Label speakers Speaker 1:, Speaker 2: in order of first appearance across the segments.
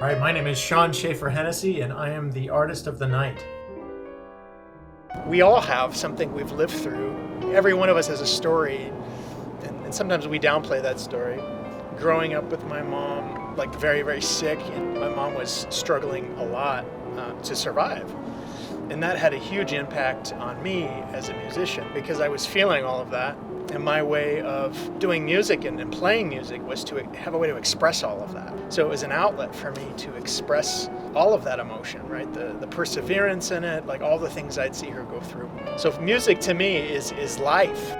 Speaker 1: All right, my name is Sean Schafer Hennessy, and I am the artist of the night. We all have something we've lived through. Every one of us has a story, and sometimes we downplay that story. Growing up with my mom, like very, very sick, and my mom was struggling a lot to survive. And that had a huge impact on me as a musician because I was feeling all of that. And my way of doing music and playing music was to have a way to express all of that. So it was an outlet for me to express all of that emotion, right? The perseverance in it, like all the things I'd see her go through. So music to me is life.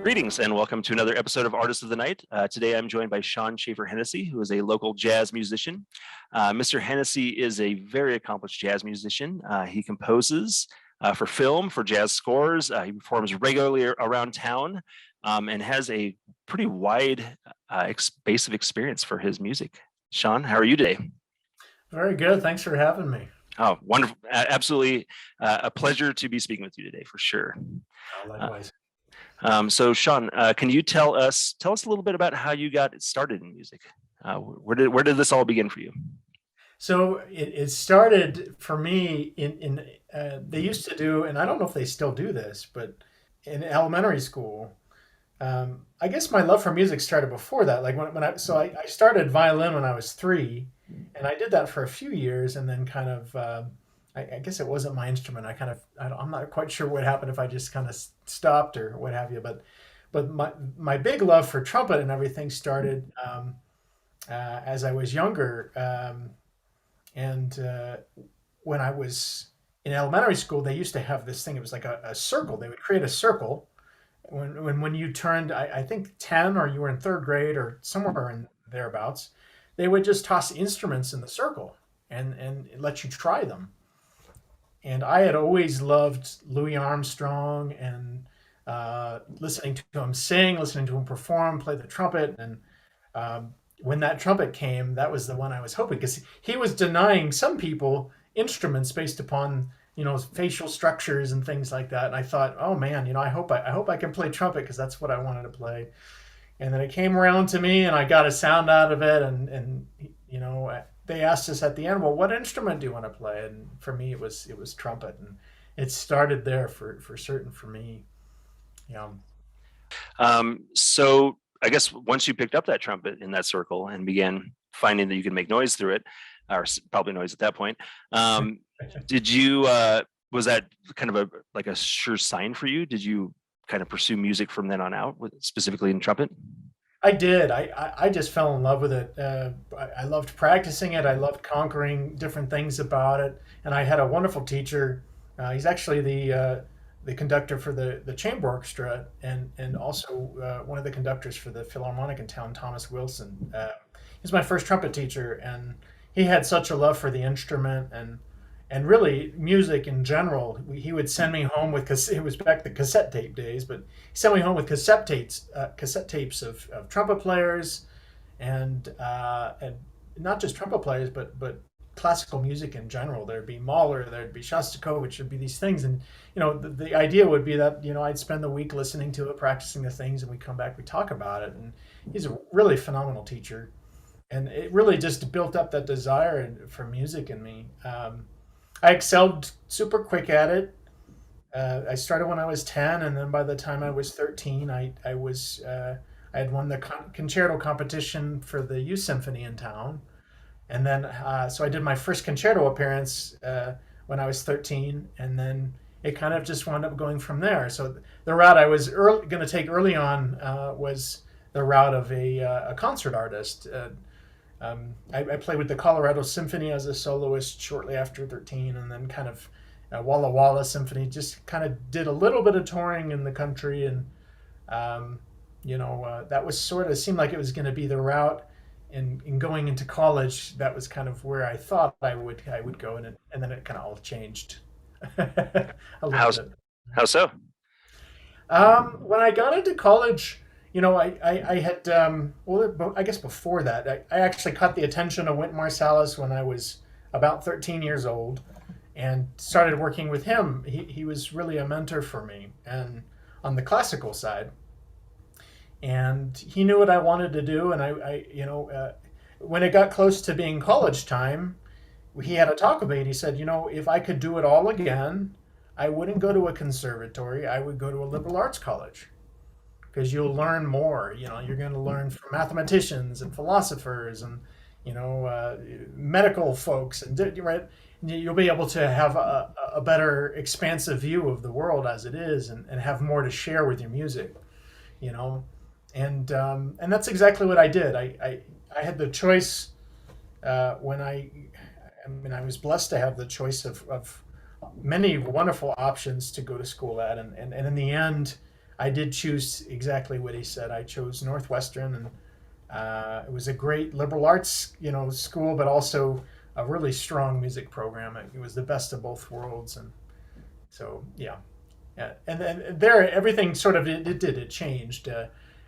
Speaker 2: Greetings and welcome to another episode of Artist of the Night. Today I'm joined by Sean Schafer Hennessy, who is a local jazz musician. Mr. Hennessy is a very accomplished jazz musician. He composes for film, for jazz scores. He performs regularly around town and has a pretty wide base of experience for his music. Sean, how are you today?
Speaker 1: Very good. Thanks for having me.
Speaker 2: Oh, wonderful. Absolutely a pleasure to be speaking with you today for sure.
Speaker 1: Likewise.
Speaker 2: So Sean, can you tell us a little bit about how you got started in music? Where did this all begin for you?
Speaker 1: So it started for me in they used to do, and I don't know if they still do this, but in elementary school, I guess my love for music started before that. Like I started violin when I was 3, and I did that for a few years, and then kind of I guess it wasn't my instrument. I'm not quite sure what happened if I just kind of stopped or what have you. But my big love for trumpet and everything started as I was younger. And when I was in elementary school, they used to have this thing. It was like a circle. They would create a circle when you turned, I think 10, or you were in 3rd grade or somewhere in thereabouts. They would just toss instruments in the circle and let you try them. And I had always loved Louis Armstrong and listening to him sing, listening to him perform, play the trumpet. And when that trumpet came, that was the one I was hoping, because he was denying some people instruments based upon, facial structures and things like that. And I thought, oh man, I hope I can play trumpet, because that's what I wanted to play. And then it came around to me, and I got a sound out of it, and they asked us at the end, well, what instrument do you want to play? And for me, it was trumpet, and it started there for certain for me. Yeah.
Speaker 2: So I guess once you picked up that trumpet in that circle and began finding that you could make noise through it, or probably noise at that point, did you? Was that kind of a sure sign for you? Did you kind of pursue music from then on out, specifically in trumpet?
Speaker 1: I did. I just fell in love with it. I loved practicing it. I loved conquering different things about it. And I had a wonderful teacher. He's actually the conductor for the chamber orchestra, and also one of the conductors for the Philharmonic in town, Thomas Wilson. He's my first trumpet teacher, and he had such a love for the instrument and really music in general. He would send me home with, because it was back the cassette tape days, but he sent me home with cassette tapes of trumpet players, and not just trumpet players, but classical music in general. There'd be Mahler, there'd be Shostakovich, there'd be these things, and the idea would be that I'd spend the week listening to it, practicing the things, and we come back, we talk about it. And he's a really phenomenal teacher, and it really just built up that desire for music in me. I excelled super quick at it. I started when I was 10, and then by the time I was 13, I had won the concerto competition for the youth symphony in town, and then so I did my first concerto appearance when I was 13, and then it kind of just wound up going from there. So the route I was going to take early on was the route of a concert artist. I played with the Colorado Symphony as a soloist shortly after 13, and then kind of Walla Walla Symphony, just kind of did a little bit of touring in the country, and that was sort of seemed like it was going to be the route. In going into college, that was kind of where I thought I would go, and then it kind of all changed a little bit.
Speaker 2: How so?
Speaker 1: When I got into college, I had, I guess before that, I actually caught the attention of Wynton Marsalis when I was about 13 years old, and started working with him. He was really a mentor for me, and on the classical side. and he knew what I wanted to do. And when it got close to being college time, he had a talk with me, and he said, if I could do it all again, I wouldn't go to a conservatory. I would go to a liberal arts college because you'll learn more. You're going to learn from mathematicians and philosophers and medical folks, and right. You'll be able to have a better expansive view of the world as it is, and have more to share with your music. You know, and that's exactly what I did. I had the choice when I was blessed to have the choice of many wonderful options to go to school at, and in the end, I did choose exactly what he said. I chose Northwestern, and it was a great liberal arts, school, but also a really strong music program. It was the best of both worlds, and so yeah. Yeah, and then there, everything sort of it changed.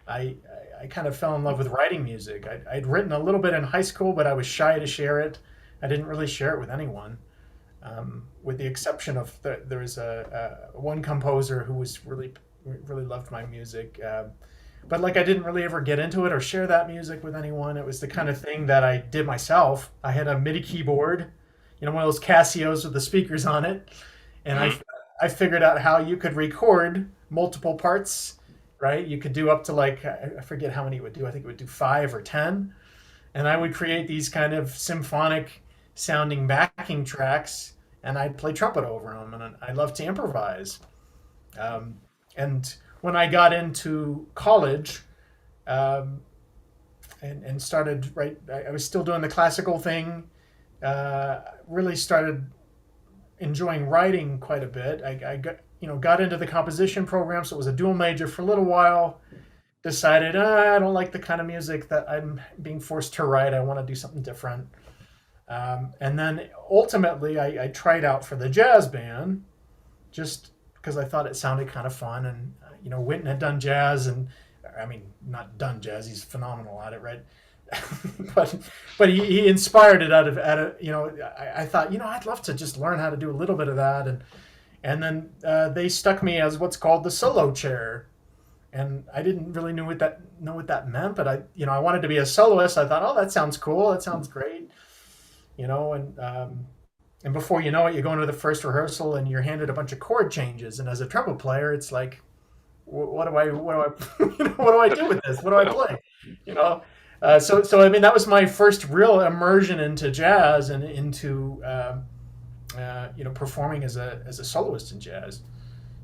Speaker 1: I I kind of fell in love with writing music. I'd written a little bit in high school, but I was shy to share it. I didn't really share it with anyone, with the exception of there was a one composer who was really loved my music. But like I didn't really ever get into it or share that music with anyone. It was the kind of thing that I did myself. I had a MIDI keyboard, one of those Casios with the speakers on it, and I figured out how you could record multiple parts. Right, you could do up to like I forget how many it would do. I think it would do 5 or 10, and I would create these kind of symphonic sounding backing tracks, and I'd play trumpet over them. And I love to improvise. And when I got into college, um, and started right, I was still doing the classical thing. Really started enjoying writing quite a bit. I got into the composition program, so it was a dual major for a little while. Decided I don't like the kind of music that I'm being forced to write. I want to do something different. And then ultimately, I tried out for the jazz band just because I thought it sounded kind of fun. And Wynton had done jazz, and I mean, not done jazz. He's phenomenal at it, right? but he inspired it out of I thought I'd love to just learn how to do a little bit of that, and then they stuck me as what's called the solo chair, and I didn't really know what that meant, but I wanted to be a soloist. I thought, oh, that sounds cool, that sounds great, and before you know it, you go into the first rehearsal and you're handed a bunch of chord changes, and as a trumpet player, it's like, what do I what do I do with this? What do I play? So I mean that was my first real immersion into jazz and into performing as a soloist in jazz.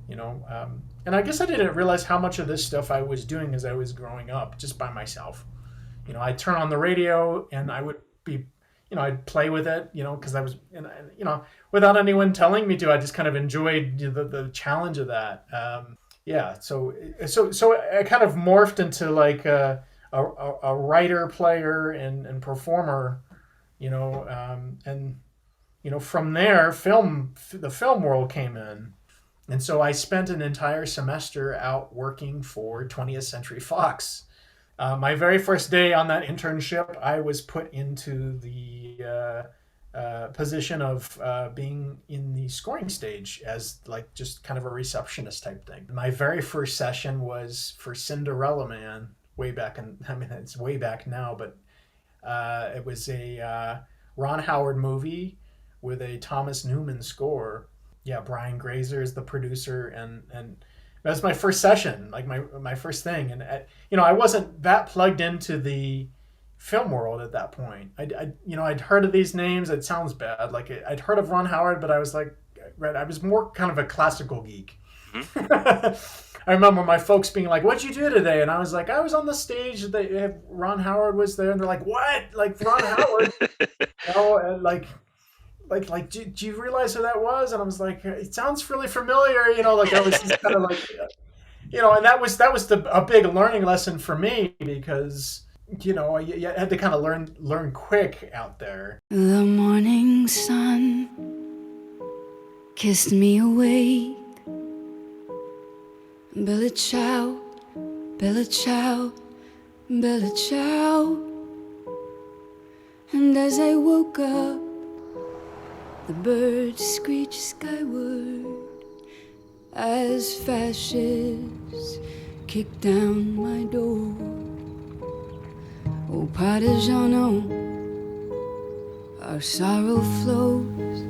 Speaker 1: And I guess I didn't realize how much of this stuff I was doing as I was growing up, just by myself. I'd turn on the radio and I would be, I'd play with it, because I was, without anyone telling me to. I just kind of enjoyed the challenge of that. Yeah, so I kind of morphed into like a writer, player, and performer, and from there, the film world came in, and so I spent an entire semester out working for 20th Century Fox. My very first day on that internship, I was put into the position of being in the scoring stage as like just kind of a receptionist type thing. My very first session was for Cinderella Man, way back it's way back now, but it was a Ron Howard movie with a Thomas Newman score. Yeah, Brian Grazer is the producer, and that was my first session, like my first thing. And I wasn't that plugged into the film world at that point. I'd heard of these names. It sounds bad. Like I'd heard of Ron Howard, but I was like, right, I was more kind of a classical geek. I remember my folks being like, "What'd you do today?" And I was like, "I was on the stage. Ron Howard was there." And they're like, "What? Like Ron Howard?" And do you realize who that was? And I was like, "It sounds really familiar." Like I was just kind of like, and that was a big learning lesson for me, because you had to kind of learn quick out there.
Speaker 3: The morning sun kissed me awake. Bella ciao, bella ciao, bella ciao. And as I woke up, the birds screeched skyward as fascists kick down my door. Oh, Partigiano, our sorrow flows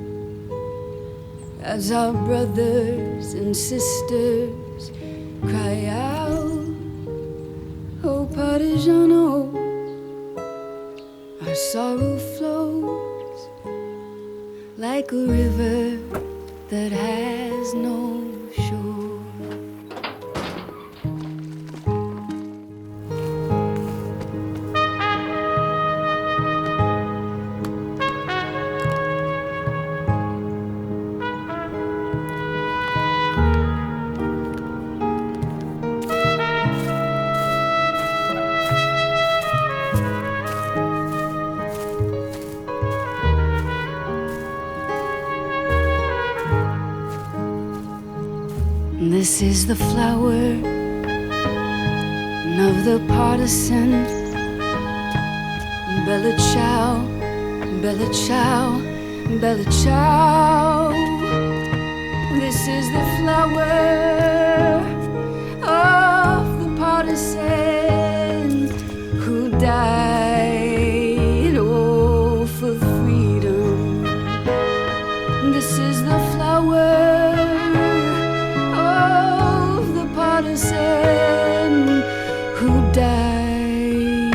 Speaker 3: as our brothers and sisters cry out. Oh, Partigiano, our sorrow flows like a river that has no shore. This is the flower of the partisan. Bella ciao, bella ciao, bella ciao. This is the flower of the partisan who died, oh, for freedom. This is the flower partisan who died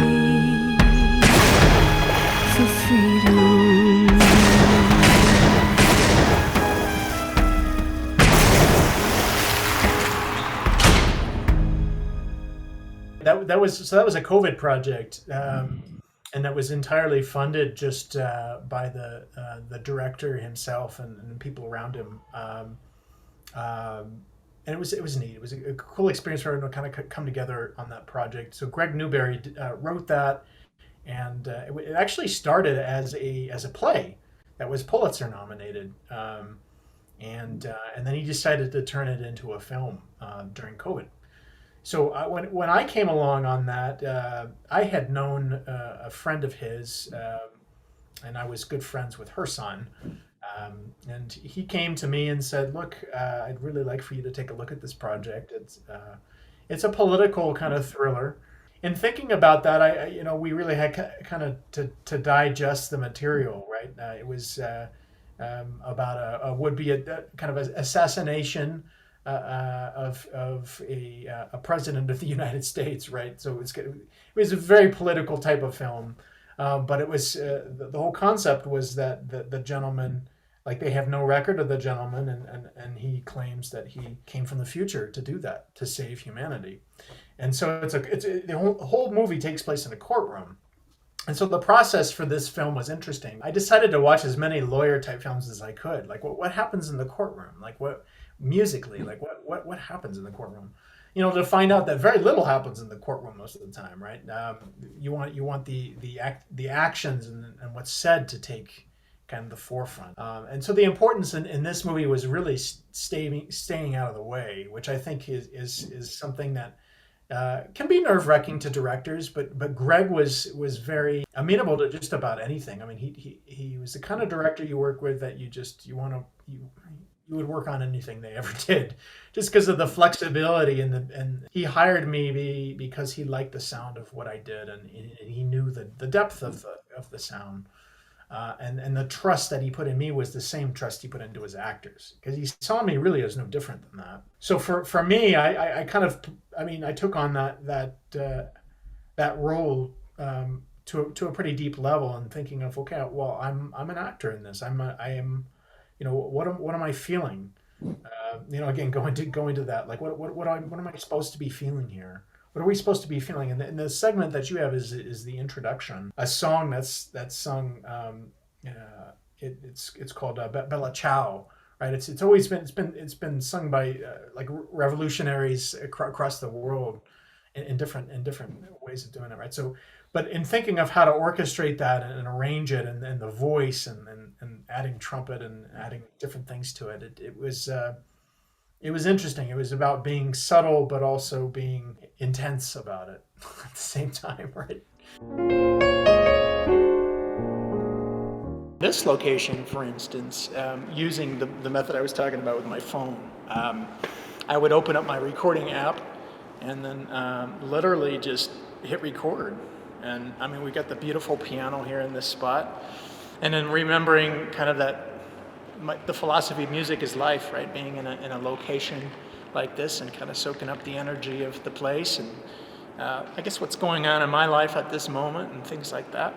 Speaker 3: for freedom.
Speaker 1: That was a COVID project, and that was entirely funded just by the director himself and people around him. And it was neat. It was a cool experience for everyone to kind of come together on that project. So Greg Newberry wrote that, and it actually started as a play that was Pulitzer nominated, and then he decided to turn it into a film during COVID. So when I came along on that, I had known a friend of his, and I was good friends with her son. And he came to me and said, "Look, I'd really like for you to take a look at this project. It's a political kind of thriller." In thinking about that, we really had kind of to digest the material, right? It was about a would-be a kind of an assassination of a president of the United States, right? So it was a very political type of film, but it was the whole concept was that the gentleman. Like they have no record of the gentleman, and he claims that he came from the future to do that, to save humanity. And so the whole movie takes place in a courtroom. And so the process for this film was interesting. I decided to watch as many lawyer type films as I could. Like what happens in the courtroom? Like what musically? Like what happens in the courtroom? To find out that very little happens in the courtroom most of the time, right? You want the actions and what's said to take kind of the forefront. And so the importance in this movie was really staying out of the way, which I think is something that can be nerve-wracking to directors, but Greg was very amenable to just about anything. I mean, he was the kind of director you work with that you would work on anything they ever did, just because of the flexibility and he hired me because he liked the sound of what I did, and he knew the depth of the sound. And the trust that he put in me was the same trust he put into his actors, because he saw me really as no different than that. So for me, I took on that role to a pretty deep level, and thinking of, okay, well, I'm an actor in this. I am, what am I feeling? Again, going to that, like what am I supposed to be feeling here? What are we supposed to be feeling? And the segment that you have is the introduction, a song that's sung. It's called Bella Ciao, right? It's always been sung by like revolutionaries across the world in different ways of doing it, right? So, but in thinking of how to orchestrate that and arrange it, and the voice and adding trumpet and adding different things to it, it was interesting. It was about being subtle, but also being intense about it at the same time, right? This location, for instance, using the method I was talking about with my phone, I would open up my recording app and then literally just hit record. And I mean, we got the beautiful piano here in this spot, and then remembering kind of the philosophy of music is life, right? Being in a location like this and kind of soaking up the energy of the place, and I guess what's going on in my life at this moment and things like that.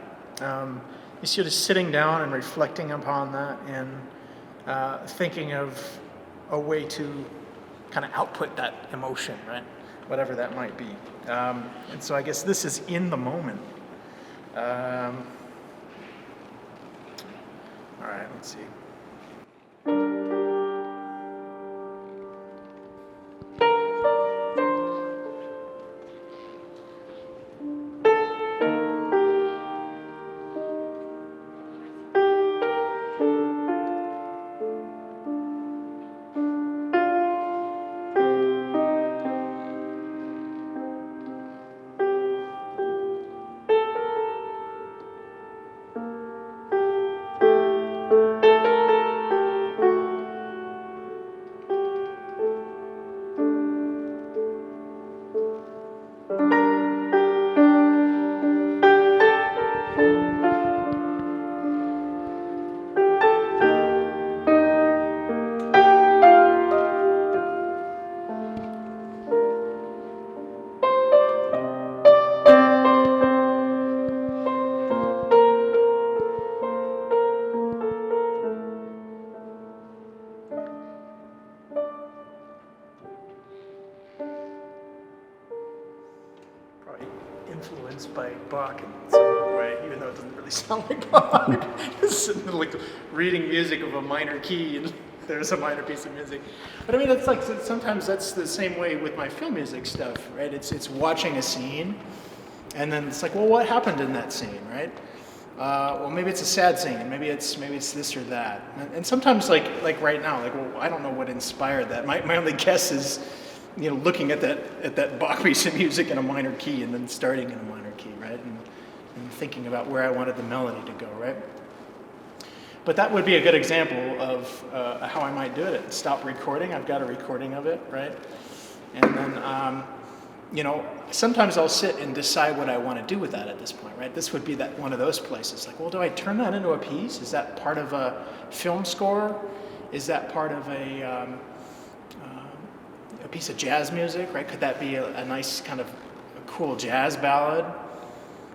Speaker 1: Is sort of sitting down and reflecting upon that and thinking of a way to kind of output that emotion, right? Whatever that might be. And so I guess this is in the moment. All right, let's see. Influenced by Bach in some way, even though it doesn't really sound like Bach. It's like reading music of a minor key, and there's a minor piece of music. But I mean, it's like sometimes that's the same way with my film music stuff, right? It's watching a scene, and then it's like, well, what happened in that scene, right? Well, maybe it's a sad scene, and maybe it's this or that. And sometimes, like right now, like, well, I don't know what inspired that. My only guess is, you know, looking at that Bach piece of music in a minor key and then starting in a minor key, right? And thinking about where I wanted the melody to go, right? But that would be a good example of how I might do it. Stop recording. I've got a recording of it, right? And then, you know, sometimes I'll sit and decide what I want to do with that at this point, right? This would be that one of those places. Like, well, do I turn that into a piece? Is that part of a film score? Is that part of a piece of jazz music, right? Could that be a nice kind of a cool jazz ballad?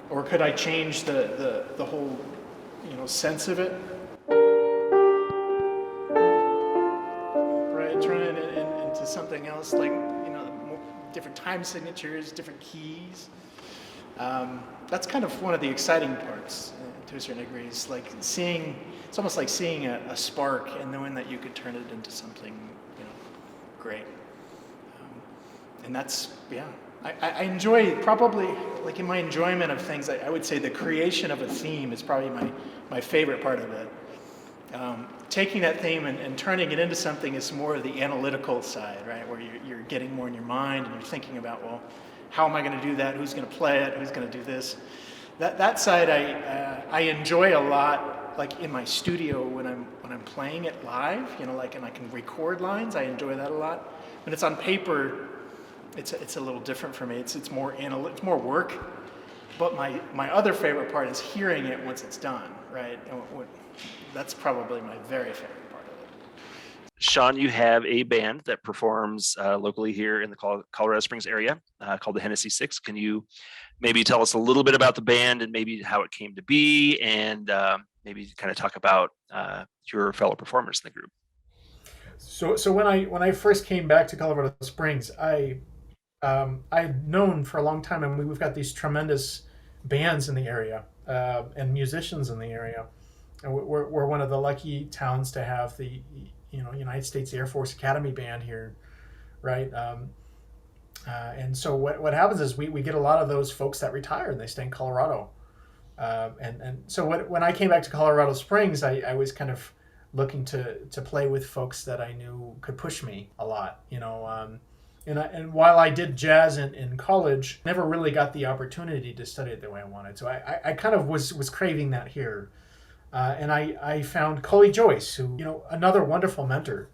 Speaker 1: Or could I change the whole, you know, sense of it? Right, turn it into something else, like, you know, different time signatures, different keys. That's kind of one of the exciting parts to a certain degree. It's like it's almost like seeing a spark and knowing that you could turn it into something, you know, great. And that's, yeah, I enjoy, probably, like in my enjoyment of things, I would say the creation of a theme is probably my favorite part of it. Taking that theme and turning it into something is more of the analytical side, right, where you're getting more in your mind and you're thinking about, well, how am I going to do that? Who's going to play it? Who's going to do this? That side I enjoy a lot, like in my studio when I'm playing it live, you know, like, and I can record lines. I enjoy that a lot. When it's on paper, it's a little different for me. It's more it's more work. But my other favorite part is hearing it once it's done, right? And that's probably my very favorite part of it.
Speaker 2: Sean, you have a band that performs locally here in the Colorado Springs area called the Hennessey Six. Can you maybe tell us a little bit about the band and maybe how it came to be, and maybe kind of talk about your fellow performers in the group?
Speaker 1: So when I first came back to Colorado Springs, I'd known for a long time, and we've got these tremendous bands in the area and musicians in the area. And we're one of the lucky towns to have the, you know, United States Air Force Academy Band here, right? And so what happens is we get a lot of those folks that retire and they stay in Colorado. And so when I came back to Colorado Springs, I was kind of looking to play with folks that I knew could push me a lot, you know. And while I did jazz in college, never really got the opportunity to study it the way I wanted. So I kind of was craving that here. And I found Coley Joyce, who, you know, another wonderful mentor.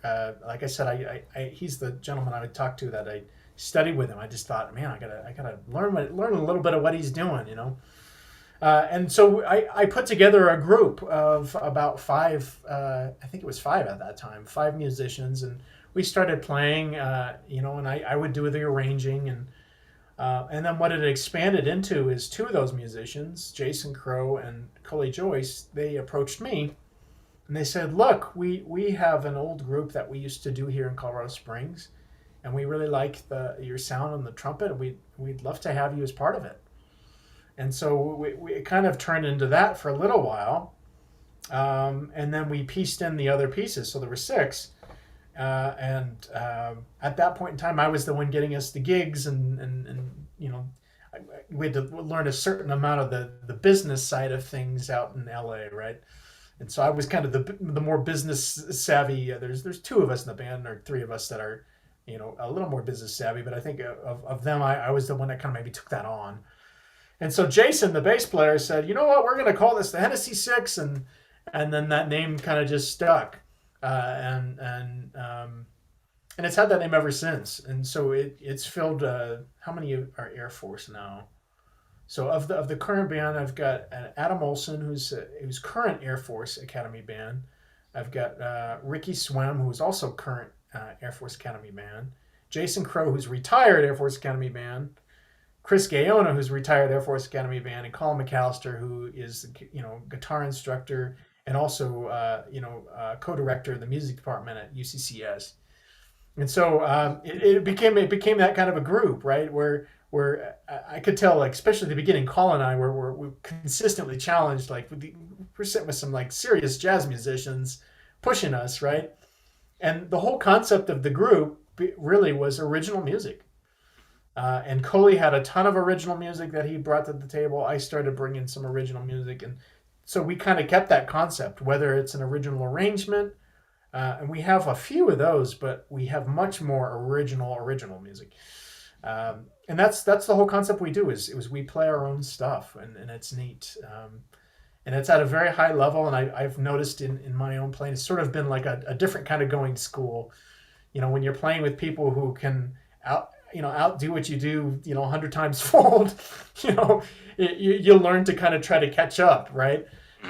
Speaker 1: Like I said, he's the gentleman I would talk to that I studied with him. I just thought, man, I gotta learn a little bit of what he's doing, And so I put together a group of about five, I think it was five at that time, five musicians, and we started playing, and I would do the arranging, and then what it expanded into is two of those musicians, Jason Crow and Coley Joyce, they approached me and they said, look, we have an old group that we used to do here in Colorado Springs, and we really like your sound on the trumpet, and we'd love to have you as part of it. And so we kind of turned into that for a little while. And then we pieced in the other pieces. So there were six. At that point in time, I was the one getting us the gigs, and we had to learn a certain amount of the business side of things out in LA, right? And so I was kind of the more business savvy. There's two of us in the band, or three of us that are, a little more business savvy. But I think of them, I was the one that kind of maybe took that on. And so Jason, the bass player, said, you know what, we're going to call this the Hennessey Six, and then that name kind of just stuck, and it's had that name ever since. And so it's filled. How many are Air Force now? So of the current band, I've got Adam Olson, who's current Air Force Academy band. I've got Ricky Swem, who's also current Air Force Academy band. Jason Crow, who's retired Air Force Academy band. Chris Gaona, who's retired Air Force Academy band, and Colin McAllister, who is guitar instructor and also co-director of the music department at UCCS. And so it became that kind of a group, right? Where I could tell, like, especially at the beginning, Colin and I were consistently challenged. Like we're sitting with some like serious jazz musicians pushing us, right? And the whole concept of the group really was original music. And Coley had a ton of original music that he brought to the table. I started bringing some original music. And so we kind of kept that concept, whether it's an original arrangement, and we have a few of those, but we have much more original music. And that's the whole concept we do is we play our own stuff, and it's neat. And it's at a very high level. And I've noticed in my own playing, it's sort of been like a different kind of going to school. When you're playing with people who can outdo what you do, 100 times fold, you'll learn to kind of try to catch up, right?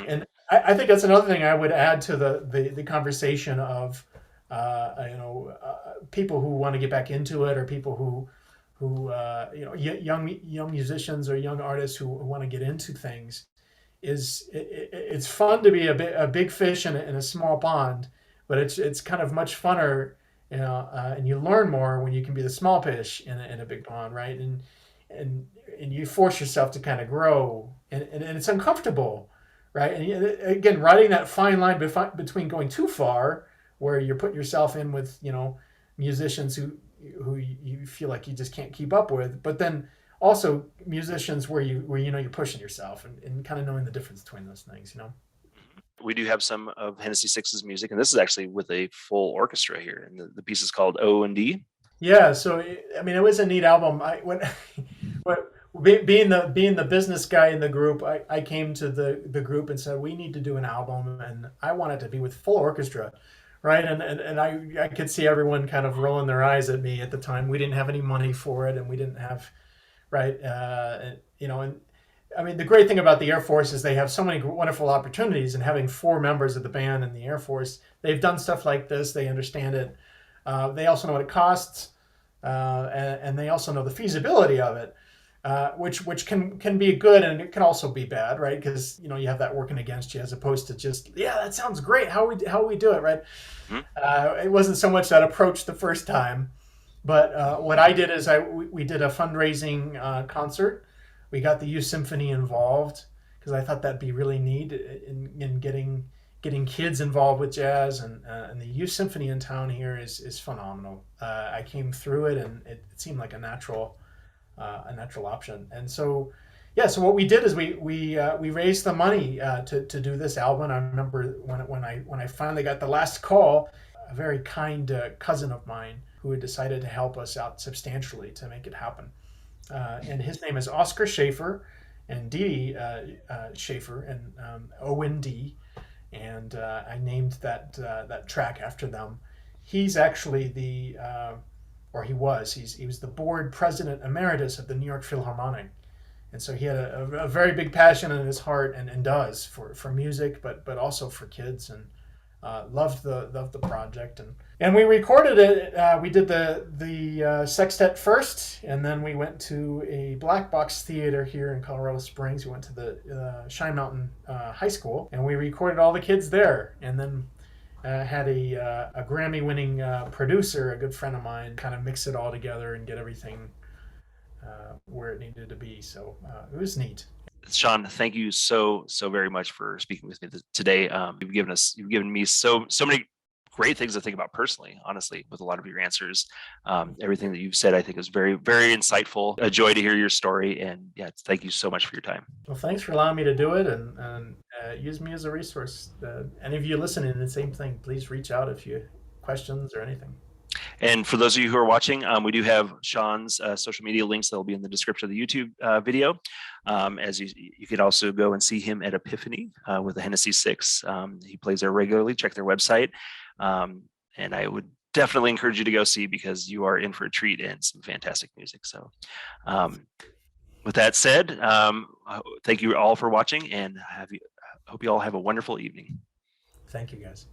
Speaker 1: And I think that's another thing I would add to the conversation of, people who want to get back into it, or people who young musicians or young artists who want to get into things. It's fun to be a big fish in a small pond, but it's kind of much funner. And you learn more when you can be the small fish in a big pond, right? And you force yourself to kind of grow, and it's uncomfortable, right? And again, riding that fine line between going too far, where you're putting yourself in with musicians who you feel like you just can't keep up with, but then also musicians where you're pushing yourself, and kind of knowing the difference between those things,
Speaker 2: We do have some of Hennessey Six's music, and this is actually with a full orchestra here. And the piece is called O&D.
Speaker 1: Yeah, so it was a neat album. Being the business guy in the group, I came to the group and said, we need to do an album, and I want it to be with full orchestra, right? And I could see everyone kind of rolling their eyes at me at the time. We didn't have any money for it, and we didn't have, right? The great thing about the Air Force is they have so many wonderful opportunities, and having four members of the band in the Air Force, they've done stuff like this. They understand it. They also know what it costs, and they also know the feasibility of it, which can be good, and it can also be bad, right? Because you have that working against you, as opposed to just, yeah, that sounds great. How we do it, right? Mm-hmm. It wasn't so much that approach the first time, but what I did is we did a fundraising concert. We got the youth symphony involved, because I thought that'd be really neat in getting kids involved with jazz, and the youth symphony in town here is phenomenal. I came through it, and it seemed like a natural option. And so what we did is we raised the money to do this album. I remember when I finally got the last call, a very kind cousin of mine who had decided to help us out substantially to make it happen. And his name is Oscar Schafer, and Dee Schafer, and O&D, and I named that track after them. He's actually the or he was. He was the board president emeritus of the New York Philharmonic. And so he had a very big passion in his heart, and does, for music, but also for kids, and loved the project. And we recorded it. We did the sextet first, and then we went to a black box theater here in Colorado Springs. We went to the Shine Mountain High School, and we recorded all the kids there. And then had a Grammy-winning producer, a good friend of mine, kind of mix it all together and get everything where it needed to be. So it was neat.
Speaker 2: Sean, thank you so very much for speaking with me today. You've given me so many great things to think about personally, honestly, with a lot of your answers. Everything that you've said, I think, is very, very insightful. A joy to hear your story. And yeah, thank you so much for your time.
Speaker 1: Well, thanks for allowing me to do it, and use me as a resource. Any of you listening, the same thing, please reach out if you have questions or anything.
Speaker 2: And for those of you who are watching, we do have Sean's social media links that will be in the description of the YouTube video. As you could also go and see him at Epiphany with the Hennessey Six. He plays there regularly. Check their website. And I would definitely encourage you to go see, because you are in for a treat and some fantastic music. So with that said, thank you all for watching, and hope you all have a wonderful evening.
Speaker 1: Thank you, guys.